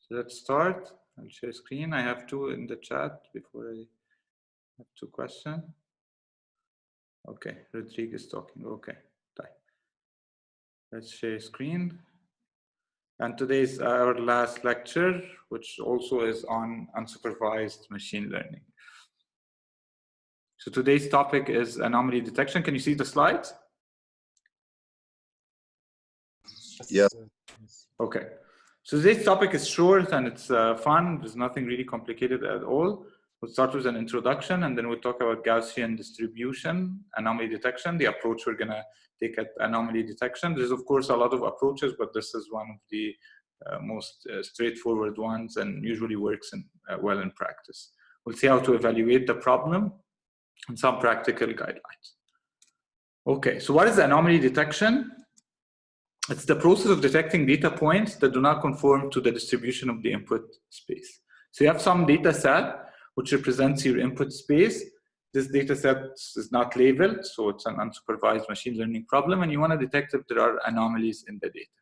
So let's start. I'll share screen. I have two in the chat before I have two questions. Okay, Rodrigo is talking. Okay, let's share screen. And today's our last lecture, which also is on unsupervised machine learning. So today's topic is anomaly detection. Can you see the slides? Yeah. Okay. So today's topic is short and it's fun. There's nothing really complicated at all. We'll start with an introduction and then we'll talk about Gaussian distribution, anomaly detection, the approach we're going to take at anomaly detection. There's of course a lot of approaches, but this is one of the most straightforward ones and usually works well in practice. We'll see how to evaluate the problem and some practical guidelines. Okay, so what is anomaly detection? It's the process of detecting data points that do not conform to the distribution of the input space. So you have some data set which represents your input space. This data set is not labeled, so it's an unsupervised machine learning problem, and you want to detect if there are anomalies in the data.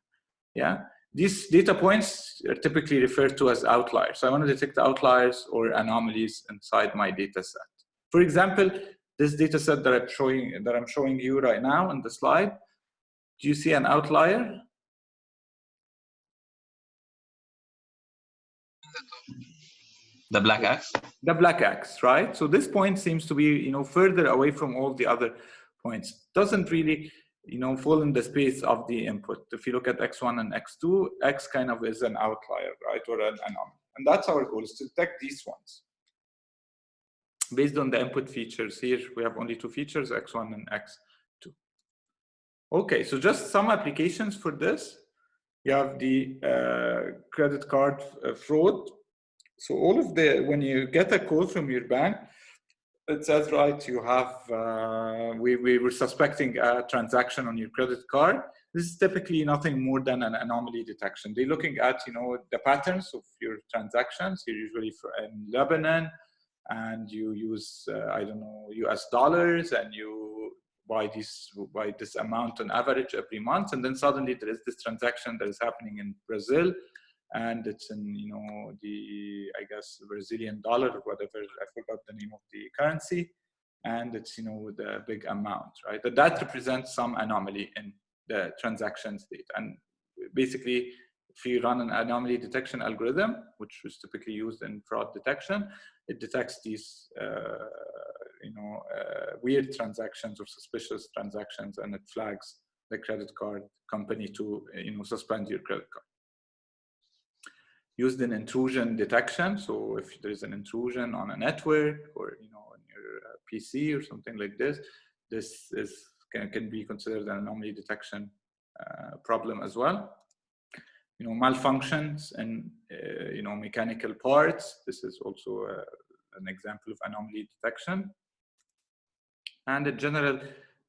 Yeah, these data points are typically referred to as outliers. So I want to detect outliers or anomalies inside my data set. For example, this data set that I'm showing you right now on the slide. Do you see an outlier? The black X? The black X, right? So this point seems to be, further away from all the other points. Doesn't really, fall in the space of the input. If you look at X1 and X2, X kind of is an outlier, right? Or an anomaly. And that's our goal, is to detect these ones. Based on the input features here, we have only two features, X1 and X2. Okay, so just some applications for this. You have the credit card fraud. So all of when you get a call from your bank, it says, right, you have, we were suspecting a transaction on your credit card. This is typically nothing more than an anomaly detection. They're looking at, the patterns of your transactions. You're usually in Lebanon, and you use, I don't know, US dollars, and you buy this amount on average every month, and then suddenly there is this transaction that is happening in Brazil, and it's in I guess Brazilian dollar or whatever, I forgot the name of the currency, and it's with a big amount, right? That represents some anomaly in the transaction state. And basically, if you run an anomaly detection algorithm, which is typically used in fraud detection, it detects these weird transactions or suspicious transactions, and it flags the credit card company to suspend your credit card. Used in intrusion detection, so if there is an intrusion on a network or on your PC or something like this, this can be considered an anomaly detection problem as well. Malfunctions and mechanical parts. This is also an example of anomaly detection. And in general,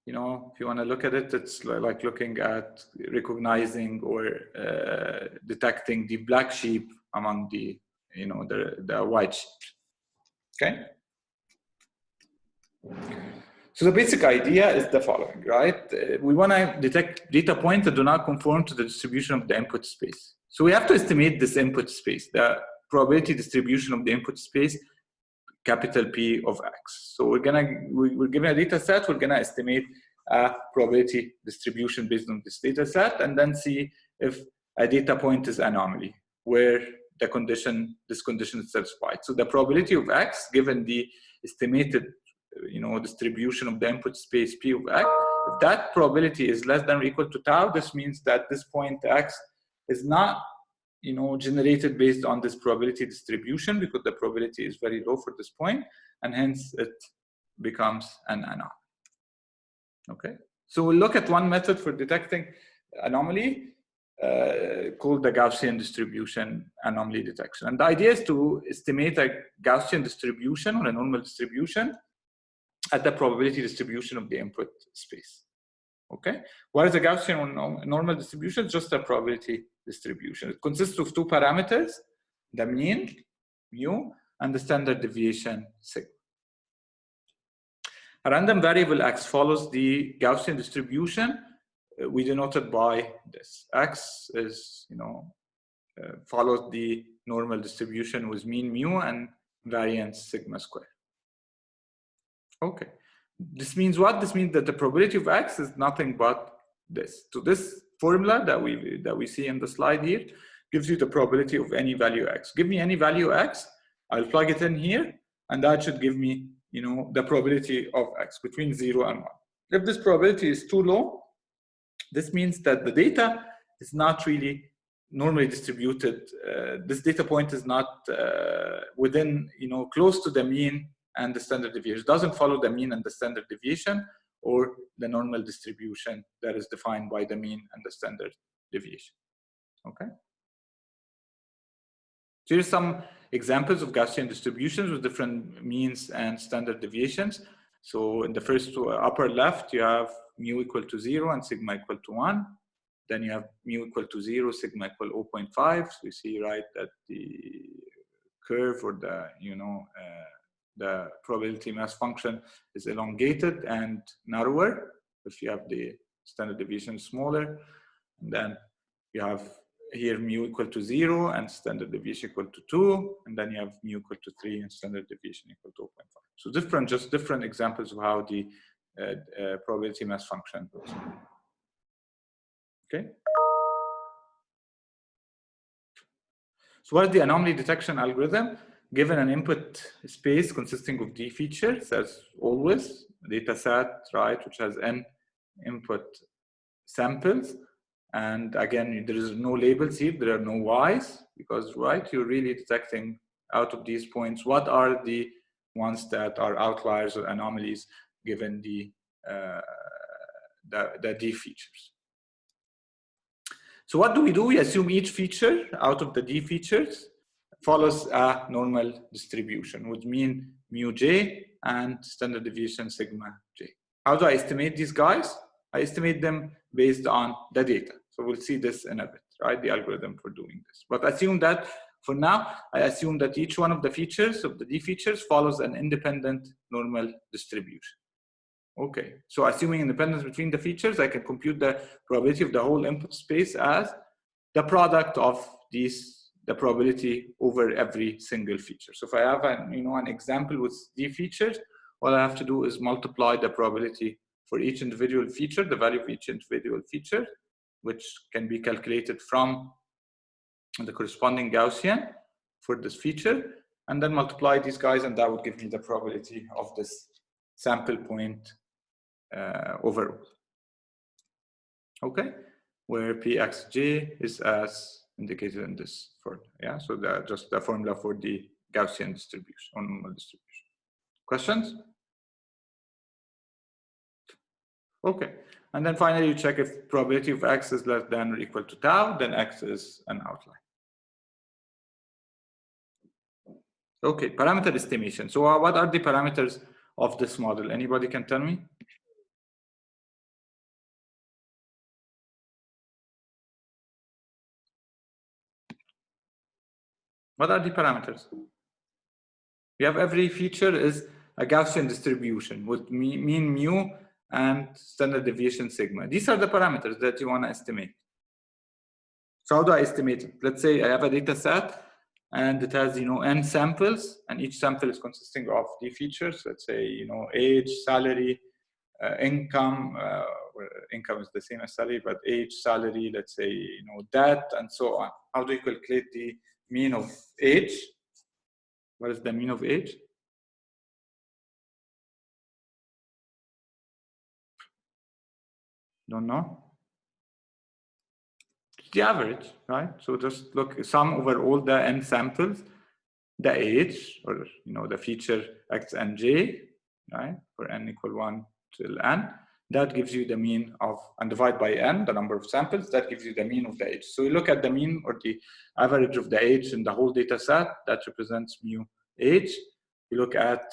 if you want to look at it, it's like looking at recognizing or detecting the black sheep among the white sheep. Okay. So the basic idea is the following, right? We want to detect data points that do not conform to the distribution of the input space. So we have to estimate this input space, the probability distribution of the input space, capital P of X. So we're given a data set, we're gonna estimate a probability distribution based on this data set, and then see if a data point is anomaly, where this condition is satisfied. So the probability of X, given the estimated distribution of the input space P of X, if that probability is less than or equal to tau, this means that this point X is not generated based on this probability distribution, because the probability is very low for this point, and hence it becomes an anomaly. Okay, so we'll look at one method for detecting anomaly called the Gaussian distribution anomaly detection. And the idea is to estimate a Gaussian distribution or a normal distribution at the probability distribution of the input space. Okay, what is a Gaussian or normal distribution? Just a probability distribution. It consists of two parameters, the mean, mu, and the standard deviation, sigma. A random variable X follows the Gaussian distribution. We denote it by this. X is, follows the normal distribution with mean mu and variance sigma square. Okay, this means what? This means that the probability of X is nothing but this. So this formula that we see in the slide here gives you the probability of any value X. Give me any value X, I'll plug it in here, and that should give me, you know, the probability of X between 0 and 1. If this probability is too low, this means that the data is not really normally distributed. This data point is not within, you know, close to the mean and the standard deviation. It doesn't follow the mean and the standard deviation or the normal distribution that is defined by the mean and the standard deviation. Okay. So here's some examples of Gaussian distributions with different means and standard deviations. So in the first upper left, you have mu equal to 0 and sigma equal to 1. Then you have mu equal to 0, sigma equal 0.5. So you see, right, that the curve or the, you know, the probability mass function is elongated and narrower if you have the standard deviation smaller. And then you have here mu equal to 0 and standard deviation equal to 2. And then you have mu equal to 3 and standard deviation equal to 0.5. So just different examples of how the probability mass function goes. Okay. So what is the anomaly detection algorithm? Given an input space consisting of D features, as always, data set, right, which has n input samples. And again, there is no labels here, there are no Y's, because, right, you're really detecting out of these points, what are the ones that are outliers or anomalies given the D features. So what do? We assume each feature out of the D features follows a normal distribution with mean mu j and standard deviation sigma j. How do I estimate these guys? I estimate them based on the data. So we'll see this in a bit, right? The algorithm for doing this. But assume that for now, I assume that each one of the features of the D features follows an independent normal distribution. Okay, so assuming independence between the features, I can compute the probability of the whole input space as the product of these, the probability over every single feature. So if I have an example with D features, all I have to do is multiply the probability for each individual feature, the value of each individual feature, which can be calculated from the corresponding Gaussian for this feature, and then multiply these guys, and that would give me the probability of this sample point overall. Okay, where Pxj is as indicated in this formula. Yeah, so that's just the formula for the Gaussian distribution or normal distribution. Questions? Okay, and then finally you check if probability of X is less than or equal to tau, then X is an outlier. Okay, parameter estimation. So what are the parameters of this model? Anybody can tell me? What are the parameters? We have every feature is a Gaussian distribution with mean mu and standard deviation sigma. These are the parameters that you want to estimate. So how do I estimate it? Let's say I have a data set and it has, n samples, and each sample is consisting of D features. Let's say, age, salary, income. Income is the same as salary, but age, salary, let's say, debt, and so on. How do you calculate the mean of age? What is the mean of age? Don't know. It's the average, right? So just look, sum over all the n samples, the age, or the feature x and j, right? For n equal 1 till n. That gives you the mean of, and divide by n, the number of samples, that gives you the mean of the age. So you look at the mean or the average of the age in the whole data set, that represents mu age. You look at,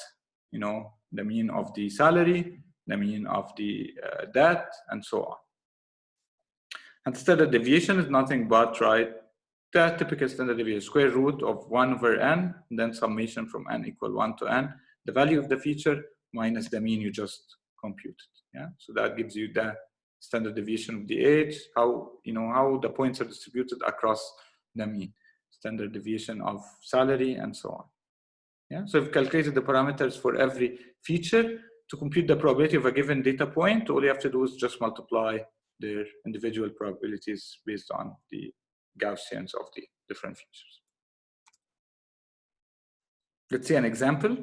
the mean of the salary, the mean of the debt, and so on. And standard deviation is nothing but, right, the typical standard deviation, square root of 1 over n, and then summation from n equal 1 to n, the value of the feature minus the mean you just computed. Yeah, so that gives you the standard deviation of the age, how the points are distributed across the mean, standard deviation of salary, and so on. Yeah, so we've calculated the parameters for every feature. To compute the probability of a given data point, all you have to do is just multiply their individual probabilities based on the Gaussians of the different features. Let's see an example.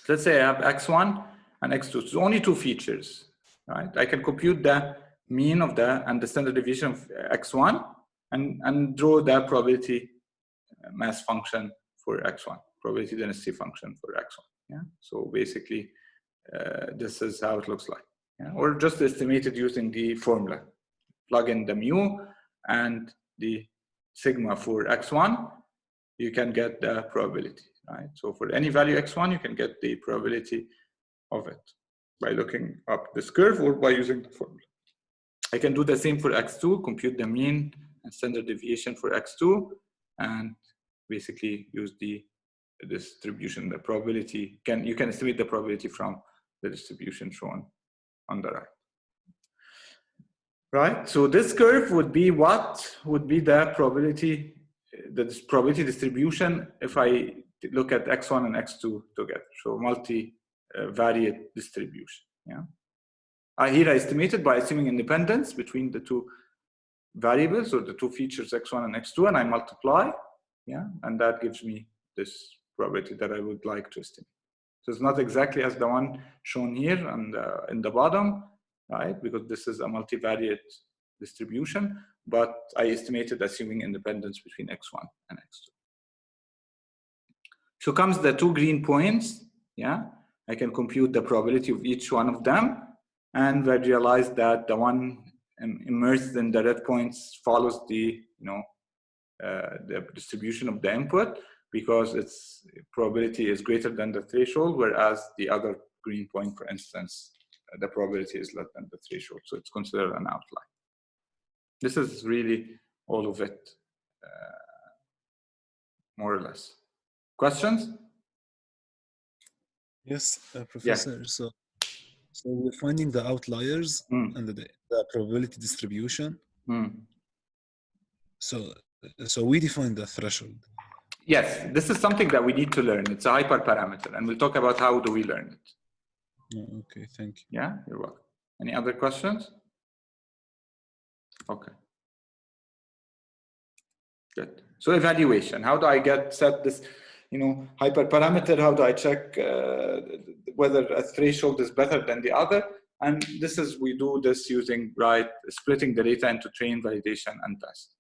Let's say I have x1 and x2. So only two features, right? I can compute the mean of and the standard deviation of x1 and draw the probability mass function for x1, probability density function for x1. Yeah. So basically, this is how it looks like. Yeah? Or just estimated using the formula. Plug in the mu and the sigma for x1, you can get the probability, right? So for any value x1, you can get the probability of it by looking up this curve or by using the formula. I can do the same for x2, compute the mean and standard deviation for x2, and basically use the distribution, the probability. You can estimate the probability from the distribution shown on the right. Right, so this curve would be what would be the probability distribution if I look at x1 and x2 together. So multivariate distribution. Yeah. Here I estimated by assuming independence between the two variables or the two features x1 and x2, and I multiply. Yeah, and that gives me this probability that I would like to estimate. So it's not exactly as the one shown here and in the bottom, right? Because this is a multivariate distribution, but I estimated assuming independence between x1 and x2. So comes the two green points. Yeah, I can compute the probability of each one of them, and I realize that the one immersed in the red points follows the the distribution of the input, because its probability is greater than the threshold, whereas the other green point, for instance, the probability is less than the threshold. So it's considered an outlier. This is really all of it, more or less. Questions? Yes, Professor. Yeah. So we're finding the outliers and the probability distribution. So we define the threshold. Yes, this is something that we need to learn. It's a hyperparameter, and we'll talk about how do we learn it. Oh, okay, thank you. Yeah, you're welcome. Any other questions? Okay. Good. So evaluation. How do I set this, hyperparameter? How do I check whether a threshold is better than the other? And we do this using splitting the data into train, validation, and test.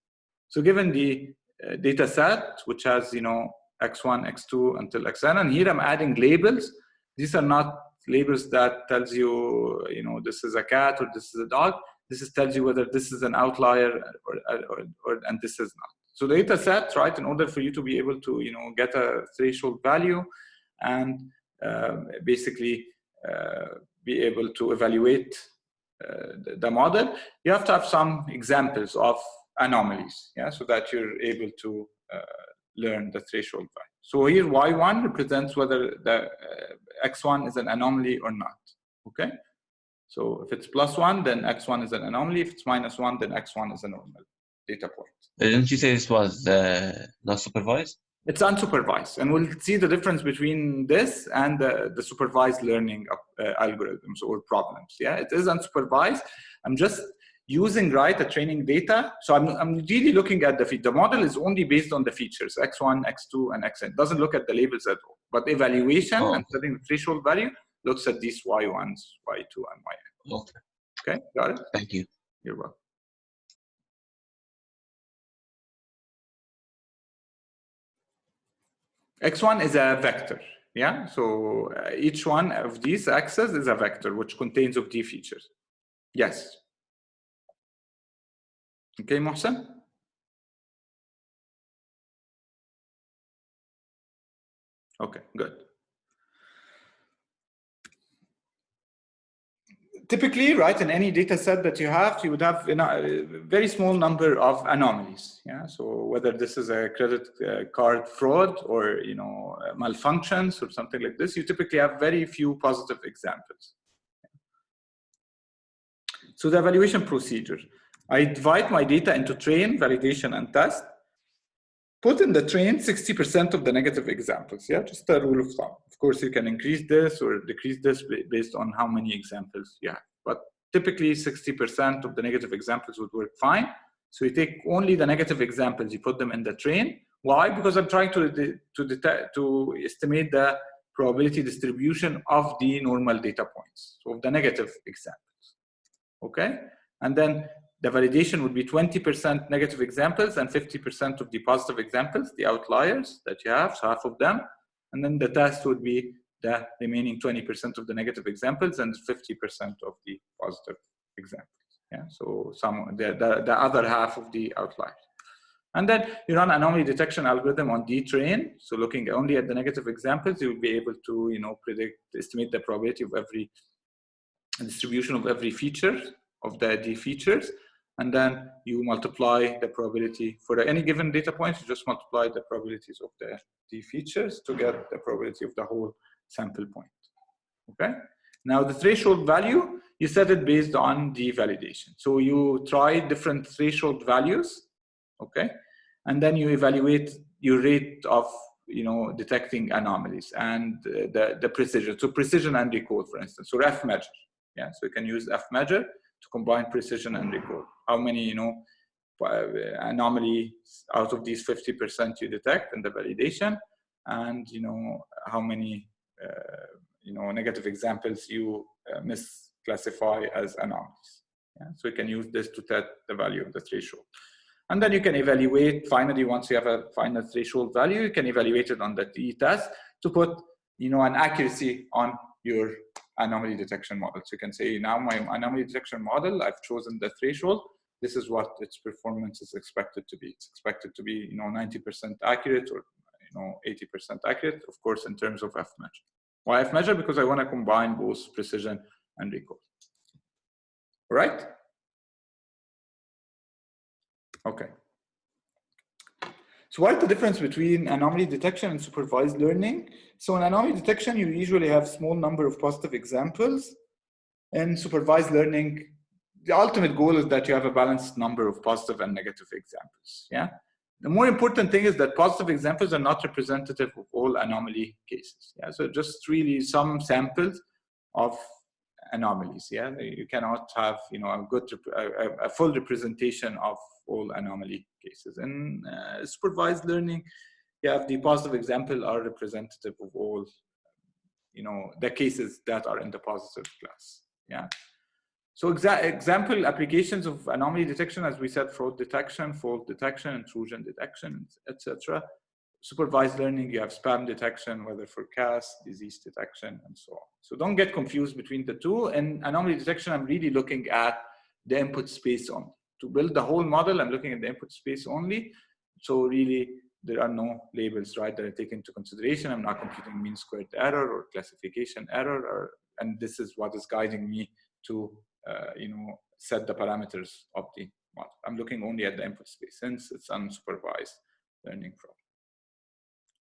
So given the data set, which has x1, x2 until xn, and here I'm adding labels. These are not labels that tells you, this is a cat or this is a dog. This tells you whether this is an outlier and this is not. So the data set, right, in order for you to be able to, get a threshold value and basically be able to evaluate the model, you have to have some examples of anomalies, yeah, so that you're able to learn the threshold value. So here y1 represents whether the x1 is an anomaly or not, okay? So if it's +1, then x1 is an anomaly. If it's -1, then x1 is a normal data point. Didn't you say this was not supervised? It's unsupervised, and we'll see the difference between this and the supervised learning algorithms or problems. Yeah, it is unsupervised. I'm just using the training data. So I'm really looking at the model is only based on the features x1, x2, and xn. It doesn't look at the labels at all. But evaluation and setting the threshold value looks at these y1s, y2, and yn. Okay. Okay, got it? Thank you. You're welcome. X1 is a vector, yeah? So each one of these axes is a vector which contains of the features. Yes. Okay, Mohsen? Okay, good. Typically, in any data set that you would have a very small number of anomalies. Yeah, so whether this is a credit card fraud or malfunctions or something like this, you typically have very few positive examples. So the evaluation procedure. I divide my data into train, validation, and test. Put in the train 60% of the negative examples. Yeah, just a rule of thumb. Of course, you can increase this or decrease this based on how many examples you have. But typically, 60% of the negative examples would work fine. So you take only the negative examples, you put them in the train. Why? Because I'm trying to estimate the probability distribution of the normal data points, so of the negative examples. Okay, and then the validation would be 20% negative examples and 50% of the positive examples, the outliers that you have, so half of them. And then the test would be the remaining 20% of the negative examples and 50% of the positive examples. Yeah, so the other half of the outliers. And then you run anomaly detection algorithm on D-train. So looking only at the negative examples, you will be able to estimate the probability of every distribution of every feature of the D features. And then you multiply the probability for any given data point. You just multiply the probabilities of the D features to get the probability of the whole sample point. Okay. Now the threshold value, you set it based on the validation. So you try different threshold values. Okay. And then you evaluate your rate of detecting anomalies and the precision. So precision and recall, for instance, or F measure. Yeah. So you can use F measure to combine precision and recall. How many anomalies out of these 50% you detect in the validation, and how many negative examples you misclassify as anomalies. Yeah? So you can use this to test the value of the threshold. And then you can evaluate, finally, once you have a final threshold value, you can evaluate it on the t-test to put an accuracy on your anomaly detection model. So you can say, now my anomaly detection model, I've chosen the threshold. This is what its performance is expected to be. It's expected to be 90% accurate or 80% accurate, of course, in terms of F measure. Why F measure? Because I want to combine both precision and recall. All right? Okay. So what's the difference between anomaly detection and supervised learning? So in anomaly detection, you usually have small number of positive examples. In supervised learning, the ultimate goal is that you have a balanced number of positive and negative examples. Yeah. The more important thing is that positive examples are not representative of all anomaly cases. Yeah. So just really some samples of anomalies. Yeah. You cannot have a full representation of all anomaly cases. In supervised learning, you have the positive example are representative of all the cases that are in the positive class. Yeah. So example applications of anomaly detection, as we said, fraud detection, fault detection, intrusion detection, etc. Supervised learning, you have spam detection, weather forecast, disease detection, and so on. So don't get confused between the two. In anomaly detection, I'm really looking at the input space only. To build the whole model, I'm looking at the input space only. So really, there are no labels, right, that are taken into consideration. I'm not computing mean squared error or classification error, and this is what is guiding me to set the parameters of the model. I'm looking only at the input space since it's unsupervised learning problem.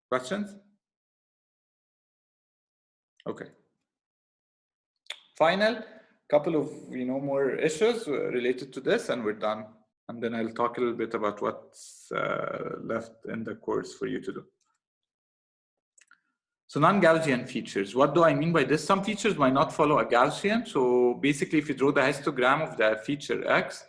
Questions? Okay. Final couple of more issues related to this, and we're done. And then I'll talk a little bit about what's left in the course for you to do. So non-Gaussian features. What do I mean by this? Some features might not follow a Gaussian. So basically, if you draw the histogram of the feature X,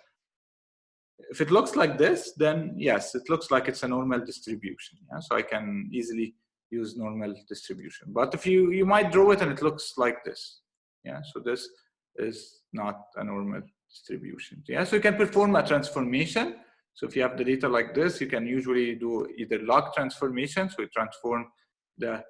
if it looks like this, then yes, it looks like it's a normal distribution. Yeah? So I can easily use normal distribution. But if you might draw it and it looks like this. Yeah, so this is not a normal distribution. Yeah, so you can perform a transformation. So if you have the data like this, you can usually do either log transformation. So you transform the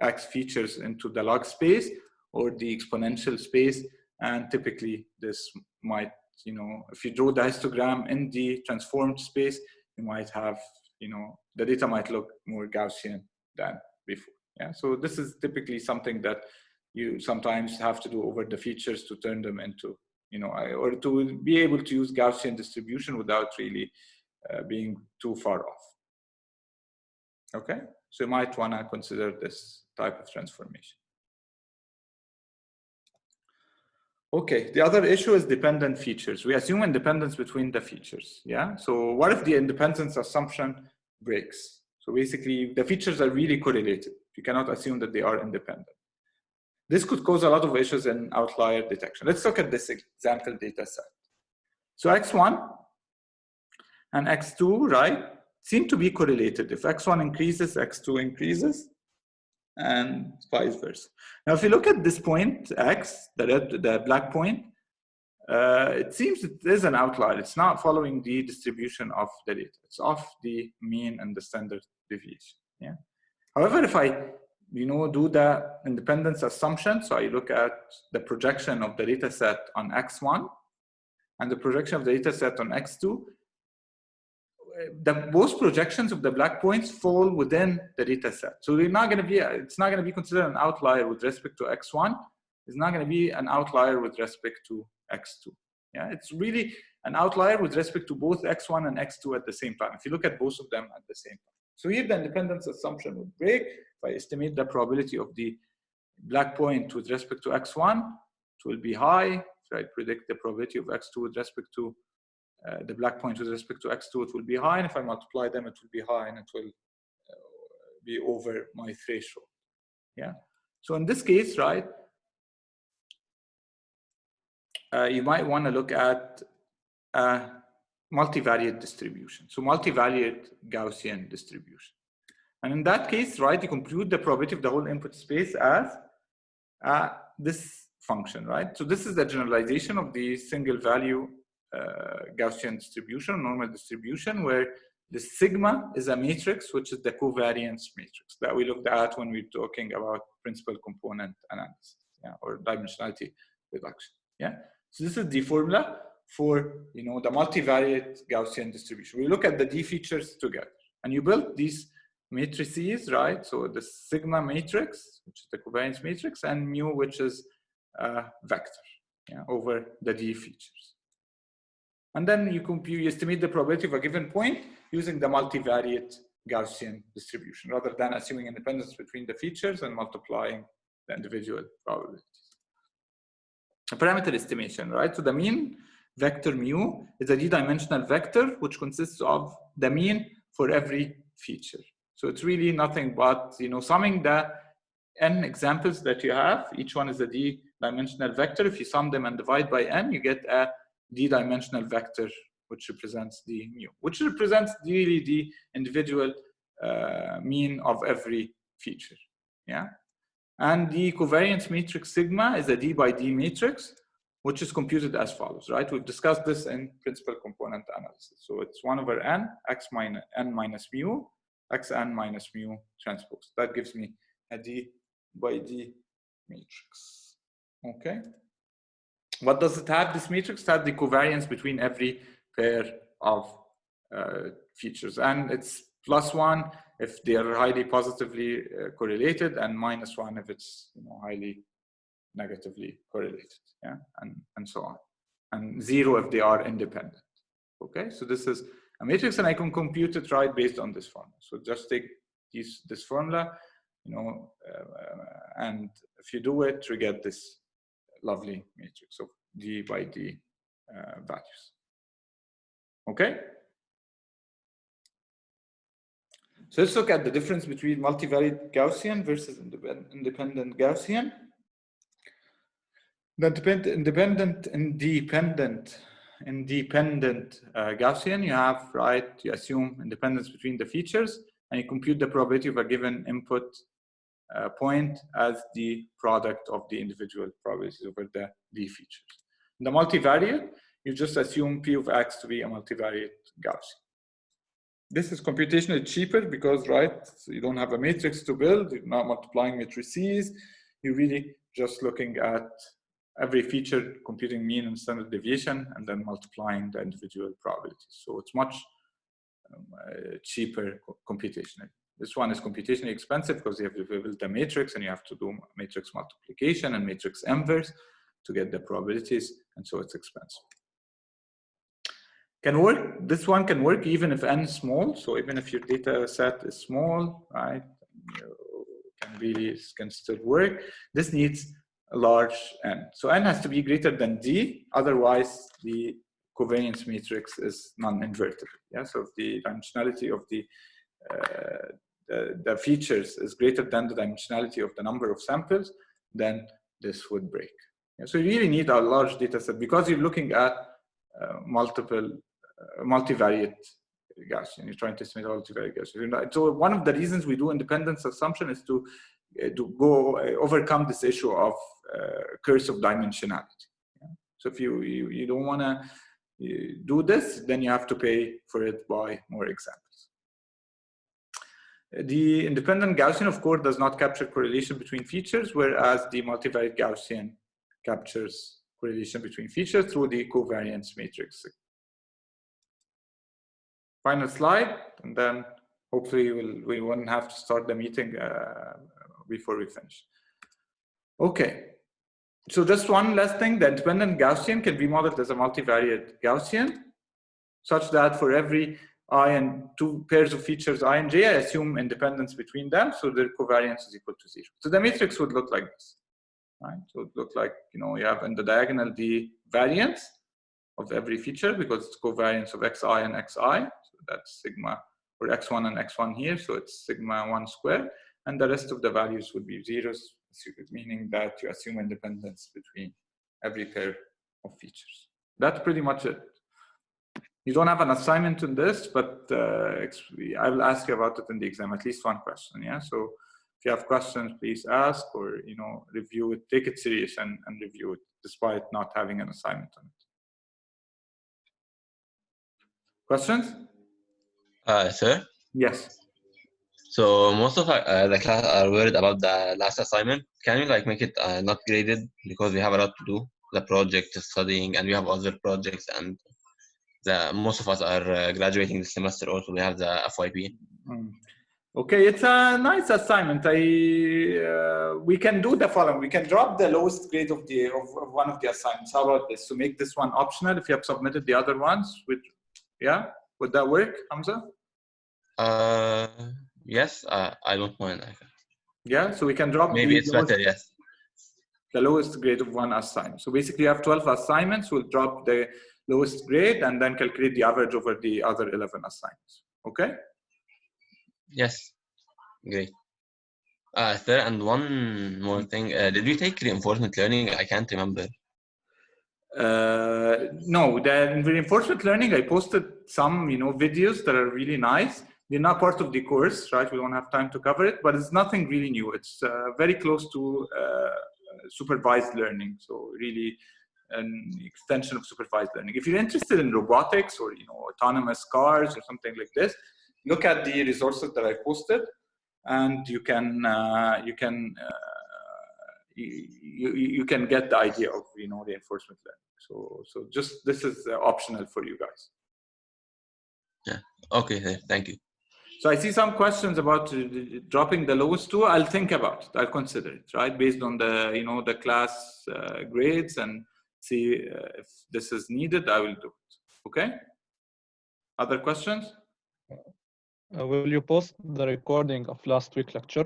X features into the log space or the exponential space. And typically this might, if you draw the histogram in the transformed space, you might have, the data might look more Gaussian than before. Yeah. So this is typically something that you sometimes have to do over the features to turn them into, or to be able to use Gaussian distribution without really being too far off. Okay. So you might want to consider this type of transformation. Okay, the other issue is dependent features. We assume independence between the features, yeah? So what if the independence assumption breaks? So basically, the features are really correlated. You cannot assume that they are independent. This could cause a lot of issues in outlier detection. Let's look at this example data set. So X1 and X2, right, seem to be correlated. If X1 increases, X2 increases, and vice versa. Now, if you look at this point, X, the black point, it seems it is an outlier. It's not following the distribution of the data. It's off the mean and the standard deviation. Yeah. However, if I do the independence assumption, so I look at the projection of the data set on X1 and the projection of the data set on X2, both projections of the black points fall within the data set. So it's not going to be considered an outlier with respect to X1. It's not going to be an outlier with respect to X2. Yeah, it's really an outlier with respect to both X1 and X2 at the same time, if you look at both of them at the same time. So here the independence assumption would break. If I estimate the probability of the black point with respect to X1, it will be high. If I predict the probability of X2 with respect to the black point with respect to X2, it will be high. And if I multiply them, it will be high and it will be over my threshold. Yeah. So in this case, right, you might want to look at multivariate distribution. So multivariate Gaussian distribution. And in that case, right, you compute the probability of the whole input space as this function, right? So this is the generalization of the single value Gaussian distribution, normal distribution, where the sigma is a matrix, which is the covariance matrix that we looked at when we were talking about principal component analysis, yeah, or dimensionality reduction. Yeah. So this is the formula for the multivariate Gaussian distribution. We look at the D features together, and you build these matrices, right? So the sigma matrix, which is the covariance matrix, and mu, which is a vector, yeah, over the D features. And then you estimate the probability of a given point using the multivariate Gaussian distribution, rather than assuming independence between the features and multiplying the individual probabilities. A parameter estimation, right? So the mean vector mu is a d-dimensional vector which consists of the mean for every feature. So it's really nothing but summing the n examples that you have. Each one is a d-dimensional vector. If you sum them and divide by n, you get a d-dimensional vector which represents the mu, which represents really the individual mean of every feature. Yeah. And the covariance matrix sigma is a d by d matrix, which is computed as follows, right? We've discussed this in principal component analysis. So it's 1 over n, x minus n minus mu, xn minus mu transpose. That gives me a d by d matrix. Okay. What does it have, this matrix? It has the covariance between every pair of features. And it's +1 if they are highly positively correlated, and -1 if it's highly negatively correlated, yeah, and so on, and 0 if they are independent. Okay, so this is a matrix, and I can compute it right based on this formula. So just take this formula, and if you do it, you get this lovely matrix of d by d values. Okay. So let's look at the difference between multivariate Gaussian versus independent Gaussian. The independent Gaussian, you have, right, you assume independence between the features, and you compute the probability of a given input point as the product of the individual probabilities over the D features. In the multivariate, you just assume P of X to be a multivariate Gaussian. This is computationally cheaper because, right, so you don't have a matrix to build, you're not multiplying matrices, you're really just looking at every feature, computing mean and standard deviation, and then multiplying the individual probabilities. So it's much cheaper computationally. This one is computationally expensive because you have to build the matrix and you have to do matrix multiplication and matrix inverse to get the probabilities, and so it's expensive. Can work. This one can work even if n is small. So even if your data set is small, right, can still work. This needs large n. So n has to be greater than d, otherwise the covariance matrix is non-invertible. Yeah, so if the dimensionality of the features is greater than the dimensionality of the number of samples, then this would break. Yeah, so you really need a large data set because you're looking at multivariate Gaussian. You're trying to estimate multivariate Gaussian. So one of the reasons we do independence assumption is to go overcome this issue of curse of dimensionality. Yeah? So if you don't want to do this, then you have to pay for it by more examples. The independent Gaussian, of course, does not capture correlation between features, whereas the multivariate Gaussian captures correlation between features through the covariance matrix. Final slide, and then hopefully we won't have to start the meeting before we finish. Okay, so just one last thing, the independent Gaussian can be modeled as a multivariate Gaussian, such that for every I and two pairs of features I and j, I assume independence between them, so their covariance is equal to 0. So the matrix would look like this, right? So it would look like, you have in the diagonal the variance of every feature because it's covariance of xi and xi, so that's sigma, or x1 and x1 here, so it's sigma 1 squared, and the rest of the values would be zeros, meaning that you assume independence between every pair of features. That's pretty much it. You don't have an assignment on this, but I will ask you about it in the exam, at least one question. Yeah. So if you have questions, please ask, or review it, take it serious and review it, despite not having an assignment on it. Questions? Sir? Yes. So most of the class are worried about the last assignment. Can you make it not graded because we have a lot to do, the project, studying, and we have other projects, and most of us are graduating this semester. Also, we have the FYP. Okay, it's a nice assignment. We can do the following. We can drop the lowest grade of one of the assignments. How about this? To make this one optional, if you have submitted the other ones, would that work, Hamza? Yes, I don't mind. Yeah, so we can drop maybe it's better. Yes. The lowest grade of one assignment. So basically, you have 12 assignments. We'll drop the lowest grade and then calculate the average over the other 11 assignments. Okay? Yes. Great. Sir, and one more thing. Did you take reinforcement learning? I can't remember. No, in reinforcement learning, I posted some, videos that are really nice. They're not part of the course, right? We don't have time to cover it, but it's nothing really new. It's very close to supervised learning. So really an extension of supervised learning. If you're interested in robotics or, autonomous cars or something like this, look at the resources that I posted, and you can get the idea of reinforcement learning. So just this is optional for you guys. Yeah. Okay. Thank you. So I see some questions about dropping the lowest two. I'll think about it. I'll consider it, right, based on the the class grades, and see if this is needed. I will do it. Okay. Other questions? Will you post the recording of last week's lecture?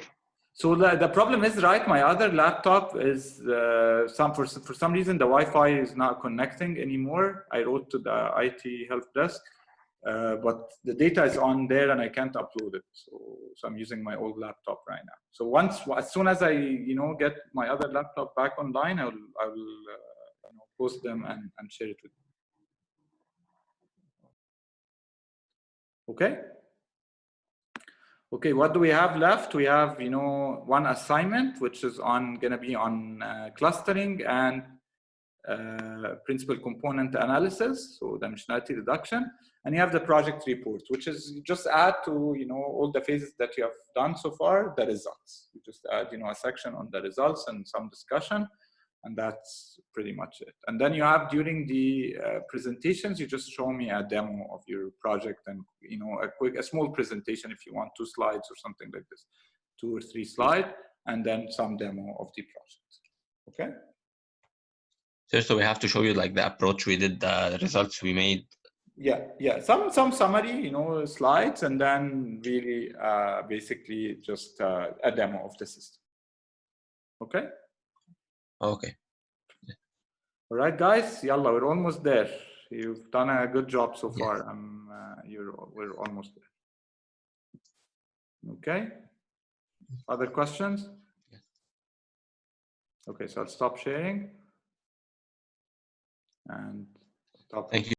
So the problem is, right, my other laptop is for some reason the Wi-Fi is not connecting anymore. I wrote to the IT help desk, but the data is on there and I can't upload it. So I'm using my old laptop right now. So as soon as I get my other laptop back online, I will post them and share it with you. Okay. Okay, what do we have left? We have, one assignment, which is gonna be on clustering and principal component analysis, so dimensionality reduction. And you have the project report, which is just add to, all the phases that you have done so far, the results. You just add, a section on the results and some discussion, and that's pretty much it. And then you have, during the presentations, you just show me a demo of your project and, a small presentation if you want, 2 slides or something like this, 2 or 3 slides, and then some demo of the project. Okay? So we have to show you the approach we did, the results we made. Yeah. Some summary, slides, and then really basically just a demo of the system. Okay? Okay. All right, guys. Yalla, we're almost there. You've done a good job so Yes. far. We're almost there. Okay. Other questions? Yes. Okay, so I'll stop sharing and stop. Thank you.